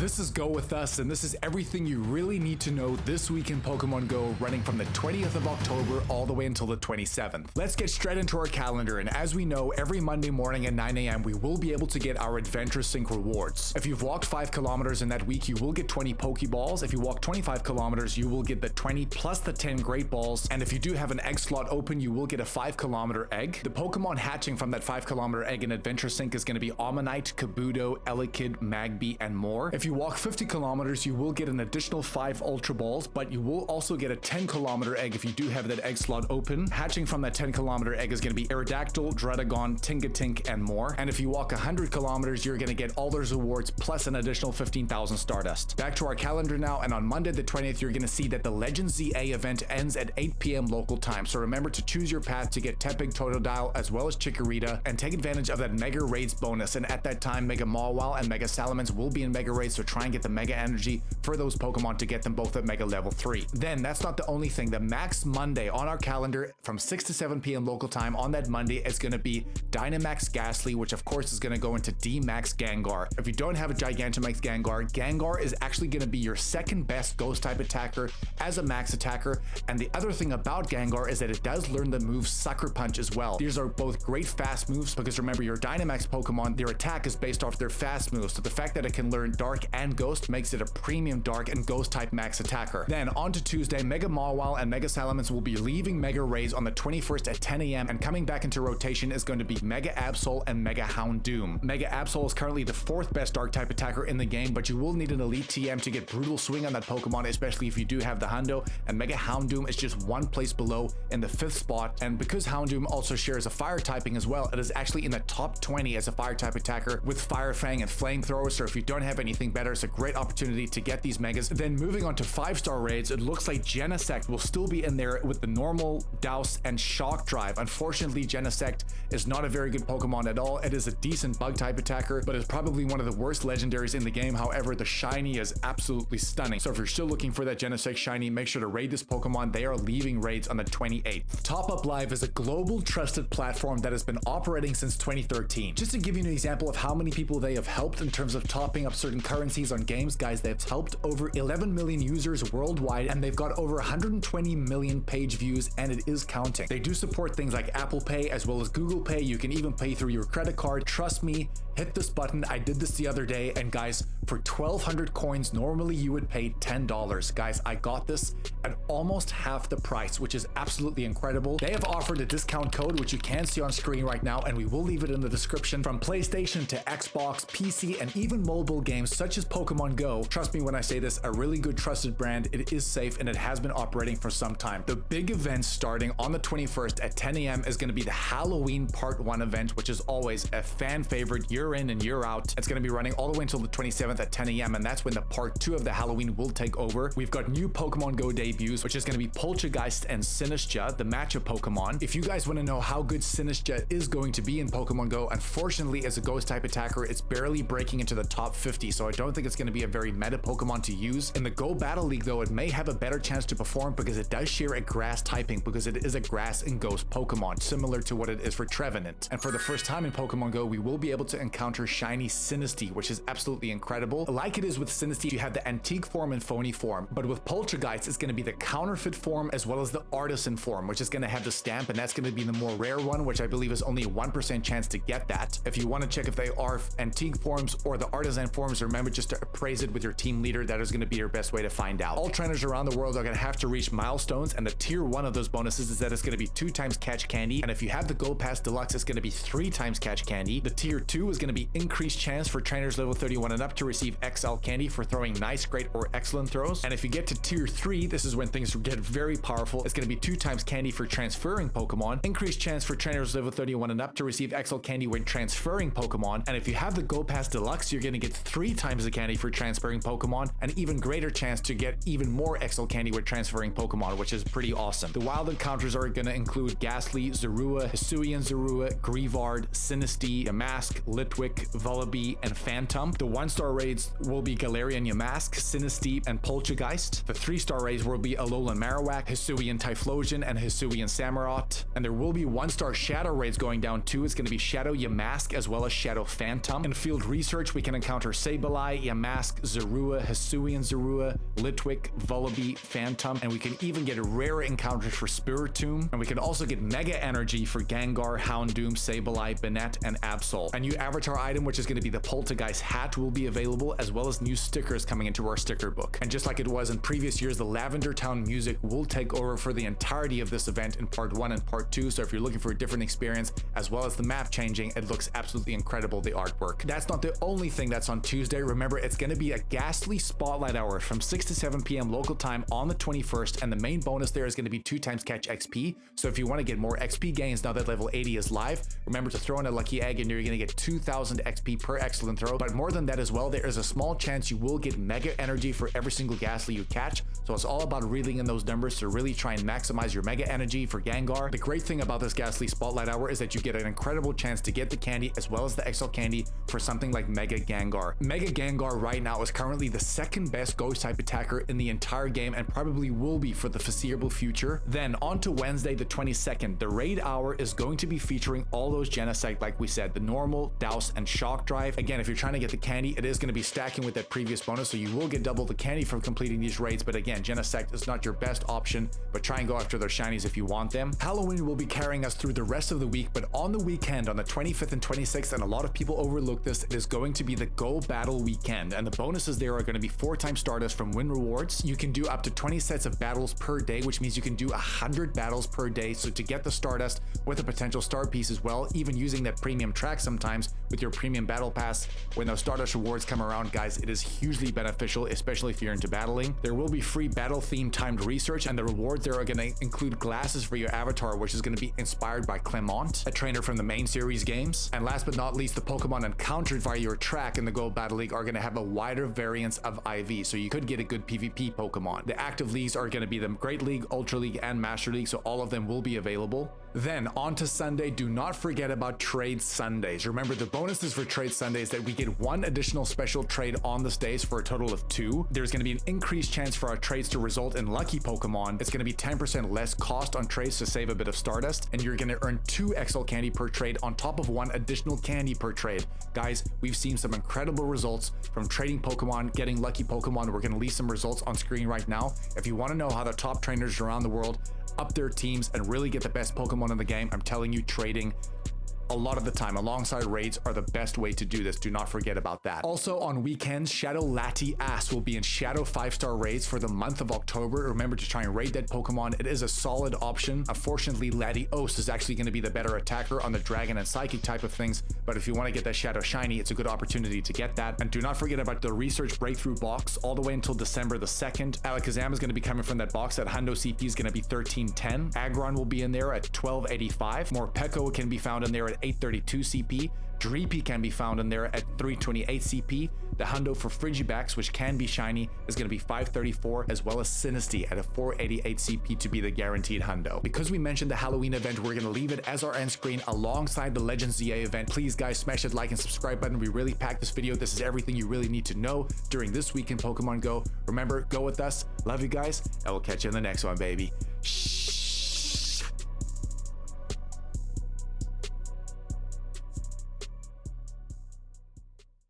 This is Go With Us, and this is everything you really need to know this week in Pokemon Go, running from the 20th of October all the way until the 27th. Let's get straight into our calendar, and as we know, every Monday morning at 9 a.m. we will be able to get our Adventure Sync rewards. If you've walked 5 kilometers in that week, you will get 20 Pokeballs. If you walk 25 kilometers, you will get the 20 plus the 10 Great Balls, and if you do have an egg slot open, you will get a 5-kilometer egg. The Pokemon hatching from that 5-kilometer egg in Adventure Sync is going to be Ammonite, Kabuto, Elekid, Magby, and more. If you walk 50 kilometers, you will get an additional 5 Ultra Balls, but you will also get a 10-kilometer egg if you do have that egg slot open. Hatching from that 10-kilometer egg is going to be Aerodactyl, Druddigon, Tingatink, and more. And if you walk 100 kilometers, you're going to get all those rewards plus an additional 15,000 Stardust. Back to our calendar now, and on Monday the 20th, you're going to see that the Legends ZA event ends at 8 p.m. local time. So remember to choose your path to get Tepig, Totodile, as well as Chikorita, and take advantage of that Mega Raids bonus. And at that time, Mega Mawile and Mega Salamence will be in Mega Raids, so try and get the Mega Energy for those Pokemon to get them both at Mega Level 3. Then, that's not the only thing. The Max Monday on our calendar from 6 to 7 p.m. local time on that Monday is going to be Dynamax Gastly, which of course is going to go into D-Max Gengar. If you don't have a Gigantamax Gengar, Gengar is actually going to be your second best Ghost type attacker as a max attacker. And the other thing about Gengar is that it does learn the move Sucker Punch as well. These are both great fast moves because remember, your Dynamax Pokemon, their attack is based off their fast moves. So the fact that it can learn Dark and Ghost makes it a premium Dark and Ghost type max attacker. Then on to Tuesday, Mega Mawile and Mega Salamence will be leaving Mega Raids on the 21st at 10 a.m. and coming back into rotation is going to be Mega Absol and Mega Houndoom. Mega Absol is currently the 4th best Dark type attacker in the game, but you will need an Elite TM to get Brutal Swing on that Pokemon, especially if you do have the Hundo, and Mega Houndoom is just one place below in the 5th spot. And because Houndoom also shares a fire typing as well, it is actually in the top 20 as a fire type attacker with Fire Fang and Flamethrower, so if you don't have anything better, it's a great opportunity to get these Megas. Then moving on to 5-star raids, it looks like Genesect will still be in there with the normal, Douse, and Shock Drive. Unfortunately, Genesect is not a very good Pokemon at all. It is a decent bug type attacker, but it's probably one of the worst legendaries in the game. However, the shiny is absolutely stunning. So if you're still looking for that Genesect shiny, make sure to raid this Pokemon. They are leaving raids on the 28th. Top Up Live is a global trusted platform that has been operating since 2013. Just to give you an example of how many people they have helped in terms of topping up certain currencies on games, guys, they've helped over 11 million users worldwide, and they've got over 120 million page views, and it is counting. They do support things like Apple Pay as well as Google Pay. You can even pay through your credit card. Trust me, hit this button. I did this the other day, and guys, for 1,200 coins, normally you would pay $10. Guys, I got this at almost half the price, which is absolutely incredible. They have offered a discount code, which you can see on screen right now, and we will leave it in the description, from PlayStation to Xbox, PC, and even mobile games such as Pokemon Go. Trust me when I say this, a really good trusted brand. It is safe, and it has been operating for some time. The big event starting on the 21st at 10 a.m. is going to be the Halloween Part 1 event, which is always a fan favorite year in and year out. It's going to be running all the way until the 27th at 10 a.m. and that's when the Part 2 of the Halloween will take over. We've got new Pokemon Go debuts, which is going to be Poltergeist and Sinistcha, the matchup Pokemon. If you guys want to know how good Sinistcha is going to be in Pokemon Go, unfortunately, as a Ghost type attacker, it's barely breaking into the top 50, so I don't think it's going to be a very meta Pokemon to use. In the Go Battle League, though, it may have a better chance to perform because it does share a grass typing, because it is a grass and ghost Pokemon, similar to what it is for Trevenant. And for the first time in Pokemon Go, we will be able to encounter shiny Sinistea, which is absolutely incredible. Like it is with Sinistea, you have the antique form and phony form, but with Poltergeist, it's going to be the counterfeit form as well as the artisan form, which is going to have the stamp, and that's going to be the more rare one, which I believe is only a 1% chance to get that. If you want to check if they are antique forms or the artisan forms, remember just to appraise it with your team leader. That is going to be your best way to find out. All trainers around the world are going to have to reach milestones, and the tier 1 of those bonuses is that it's going to be 2 times catch candy, and if you have the Go Pass Deluxe, it's going to be 3 times catch candy. The tier 2 is going to be increased chance for trainers level 31 and up to receive XL candy for throwing nice, great, or excellent throws. And if you get to tier 3, this is when things get very powerful. It's going to be 2 times candy for transferring Pokemon, increased chance for trainers level 31 and up to receive XL candy when transferring Pokemon. And if you have the Go Pass Deluxe, you're going to get 3 times the candy for transferring Pokemon, and even greater chance to get even more XL candy with transferring Pokemon, which is pretty awesome. The wild encounters are going to include Gastly, Zorua, Hisuian Zorua, Greavard, Sinistea, Yamask, Litwick, Vullaby, and Phantom. The 1-star raids will be Galarian Yamask, Sinistea, and Poltergeist. The 3-star raids will be Alolan Marowak, Hisuian Typhlosion, and Hisuian Samurott. And there will be 1-star Shadow raids going down too. It's going to be Shadow Yamask as well as Shadow Phantom. In field research, we can encounter Sableye, Sableye, Yamask, Zorua, Hisuian Zorua, Litwick, Vullaby, Phantom, and we can even get rare encounters for Spiritomb, and we can also get Mega Energy for Gengar, Houndoom, Sableye, Banette, and Absol. A new avatar item, which is going to be the Poltergeist hat, will be available, as well as new stickers coming into our sticker book. And just like it was in previous years, the Lavender Town music will take over for the entirety of this event in part 1 and part 2, so if you're looking for a different experience, as well as the map changing, it looks absolutely incredible, the artwork. That's not the only thing that's on Tuesday. Remember, it's going to be a Gastly Spotlight Hour from 6 to 7 p.m. local time on the 21st, and the main bonus there is going to be 2 times catch XP. So if you want to get more XP gains now that level 80 is live, remember to throw in a lucky egg and you're going to get 2,000 XP per excellent throw. But more than that as well, there is a small chance you will get Mega Energy for every single Gastly you catch. So it's all about reeling in those numbers to really try and maximize your Mega Energy for Gengar. The great thing about this Gastly Spotlight Hour is that you get an incredible chance to get the candy as well as the XL candy for something like Mega Gengar. Mega Gengar right now is currently the second best ghost type attacker in the entire game and probably will be for the foreseeable future. Then on to Wednesday the 22nd, the Raid Hour is going to be featuring all those Genesect, like we said, the normal, Douse, and Shock Drive. Again, if you're trying to get the candy, it is going to be stacking with that previous bonus, so you will get double the candy from completing these raids. But again, Genesect is not your best option, but try and go after their shinies if you want them. Halloween will be carrying us through the rest of the week, but on the weekend, on the 25th and 26th, and a lot of people overlook this, it is going to be the Go Battle weekend, and the bonuses there are going to be 4 times Stardust from win rewards. You can do up to 20 sets of battles per day, which means you can do 100 battles per day. So to get the Stardust with a potential star piece as well, even using that premium track sometimes with your premium battle pass, when those Stardust rewards come around, guys, it is hugely beneficial, especially if you're into battling. There will be free battle theme timed research, and the rewards there are going to include glasses for your avatar, which is going to be inspired by Clement, a trainer from the main series games. And last but not least, the Pokemon encountered via your track in the Go Battle League are going to have a wider variance of IV, so you could get a good PvP Pokemon. The active leagues are going to be the Great League, Ultra League, and Master League, so all of them will be available. Then on to Sunday, do not forget about Trade Sundays. Remember, the bonuses for Trade Sundays that we get 1 additional special trade on this days for a total of 2. There's going to be an increased chance for our trades to result in lucky Pokemon. It's going to be 10% less cost on trades to save a bit of Stardust, and you're going to earn 2 XL candy per trade on top of 1 additional candy per trade. Guys, we've seen some incredible results from trading Pokemon, getting lucky Pokemon. We're going to leave some results on screen right now. If you want to know how the top trainers around the world up their teams and really get the best Pokemon in the game, I'm telling you, trading a lot of the time alongside raids are the best way to do this. Do not forget about that. Also on weekends, Shadow Latias will be in Shadow 5-star raids for the month of October. Remember to try and raid that Pokemon. It is a solid option. Unfortunately, Latios is actually going to be the better attacker on the Dragon and Psychic type of things, but if you want to get that Shadow Shiny, it's a good opportunity to get that. And do not forget about the Research Breakthrough box all the way until December the 2nd. Alakazam is going to be coming from that box. That Hundo CP is going to be 1310. Aggron will be in there at 1285. Morpeko can be found in there at 832 CP. Dreepy can be found in there at 328 CP. The Hundo for Frigibax, which can be shiny, is going to be 534, as well as Sinistea at a 488 CP to be the guaranteed Hundo. Because we mentioned the Halloween event, we're going to leave it as our end screen alongside the Legends ZA event. Please guys, smash that like and subscribe button. We really packed this video. This is everything you really need to know during this week in Pokemon Go. Remember, go with us. Love you guys, and we'll catch you in the next one, baby.